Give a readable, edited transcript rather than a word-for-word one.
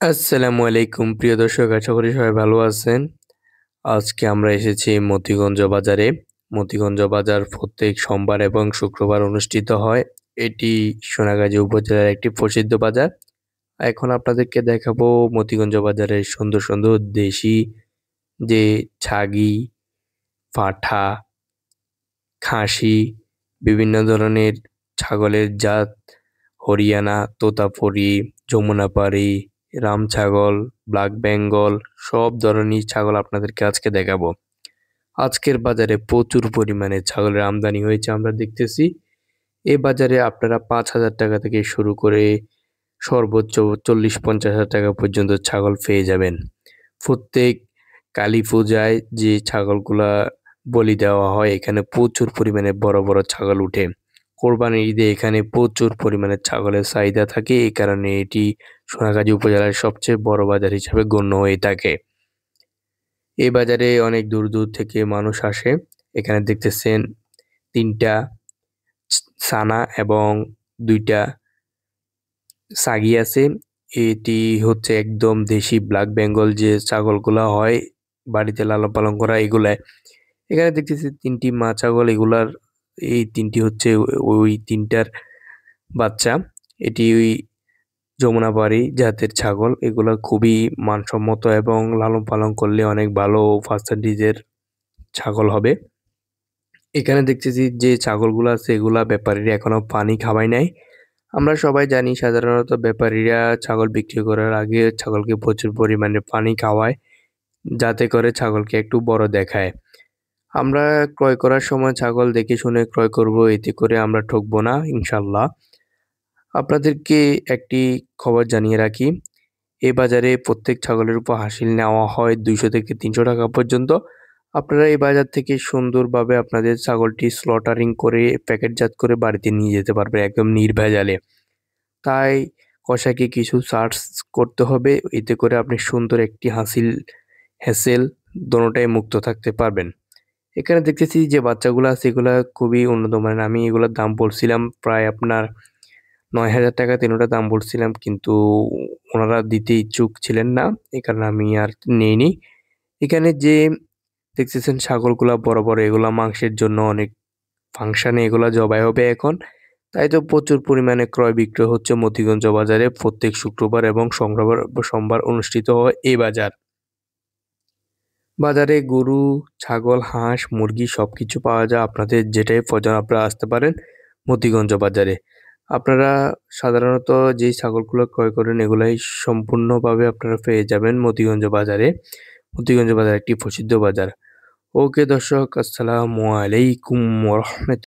আসসালামু আলাইকুম প্রিয় দর্শক, আশা করি সবাই ভালো আছেন। আজকে আমরা এসেছি মতিগঞ্জ বাজারে। মতিগঞ্জ বাজার প্রত্যেক সোমবার এবং শুক্রবার অনুষ্ঠিত হয়। এটি সোনাগাজী উপজেলার একটি প্রসিদ্ধ বাজার। এখন আপনাদেরকে দেখাবো মতিগঞ্জ বাজারের সুন্দর সুন্দর দেশি যে ছাগি, পাঠা, খাসি, বিভিন্ন ধরনের ছাগলের জাত, হরিয়ানা, তোতাপুরি, যমুনাপারি, রাম ছাগল, ব্ল্যাক বেঙ্গল সব ধরনের ছাগল আপনাদেরকে আজকে দেখাবো। আজকের বাজারে প্রচুর পরিমাণে ছাগলের আমদানি হয়েছে আমরা দেখতেছি। এই বাজারে আপনারা ৫,০০০ টাকা থেকে শুরু করে সর্বোচ্চ ৪০-৫০,০০০ টাকা পর্যন্ত ছাগল পেয়ে যাবেন। প্রত্যেক কালী পূজায় যে ছাগলগুলা বলি দেওয়া হয় এখানে প্রচুর পরিমাণে বড় বড় ছাগল উঠে। কোরবানির ঈদে এখানে প্রচুর পরিমাণে ছাগলের চাহিদা থাকে, এই কারণে এটি সোনাগাজী উপজেলার সবচেয়ে বড় বাজার হিসেবে গণ্য হয়ে থাকে। এই বাজারে অনেক দূর দূর থেকে মানুষ আসে। এখানে দেখতেছেন ৩টা ছানা এবং ২টা ছাগি আছে। এটি হচ্ছে একদম দেশি ব্ল্যাক বেঙ্গল যে ছাগলগুলা হয় বাড়িতে লালন পালন করা এগুলা। এখানে দেখতেছি ৩টি মা ছাগল, এগুলার এই ৩টি হচ্ছে ওই ৩টার বাচ্চা। এটি ওই যমুনাপারি জাতের ছাগল। এগুলা খুবই মানসম্মত এবং লালন পালন করলে অনেক ভালো পার্সেন্টেজের ছাগল হবে। এখানে দেখতেছি যে ছাগলগুলো আছে এগুলা ব্যাপারীরা এখনো পানি খাওয়ায় নাই। আমরা সবাই জানি সাধারণত ব্যাপারীরা ছাগল বিক্রি করার আগে ছাগলকে প্রচুর পরিমাণে পানি খাওয়ায়, যাতে করে ছাগলকে একটু বড় দেখায়। আমরা ক্রয় করার সময় ছাগল দেখে শুনে ক্রয় করব, এতে করে আমরা ঠকবো না ইনশাল্লাহ। আপনাদেরকে একটি খবর জানিয়ে রাখি, এই বাজারে প্রত্যেক ছাগলের উপর হাসিল নেওয়া হয় ২০০ থেকে ৩০০ টাকা পর্যন্ত। আপনারা এই বাজার থেকে সুন্দরভাবে আপনাদের ছাগলটি স্লটারিং করে প্যাকেটজাত করে বাড়িতে নিয়ে যেতে পারবেন একদম নির্ভেজালে। তাই কসাইকে কিছু চার্জ করতে হবে, এতে করে আপনি সুন্দর একটি হ্যাসেল দোনোটাই মুক্ত থাকতে পারবেন। এখানে দেখতেছি যে বাচ্চাগুলা আছে এগুলা খুবই উন্নত মানের। আমি এগুলার দাম বলছিলাম প্রায় আপনার ৯,০০০ টাকা তিনোটা দাম বলছিলাম, কিন্তু ওনারা দিতে ইচ্ছুক ছিলেন না। এই কারণে আমি আর নেইনি। এখানে যে দেখতেছেন ছাগলগুলা বড়, বড় এগুলা মাংসের জন্য অনেক ফাংশনে এগুলা জবাই হবে এখন। তাই তো প্রচুর পরিমাণে ক্রয় বিক্রয় হচ্ছে মতিগঞ্জ বাজারে প্রত্যেক শুক্রবার এবং সোমবার অনুষ্ঠিত হয় এই বাজার। বাজারে গরু, ছাগল, হাঁস, মুরগি সবকিছু পাওয়া যায়। আপনাদের যেটাই প্রয়োজন আপনারা আসতে পারেন মতিগঞ্জ বাজারে। আপনারা সাধারণত যেই ছাগলগুলো ক্রয় করেন এগুলাই সম্পূর্ণভাবে আপনারা পেয়ে যাবেন মতিগঞ্জ বাজারে। মতিগঞ্জ বাজার একটি প্রসিদ্ধ বাজার। ওকে দর্শক, আসসালামু আলাইকুম ওয়া রাহমাতুল্লাহ।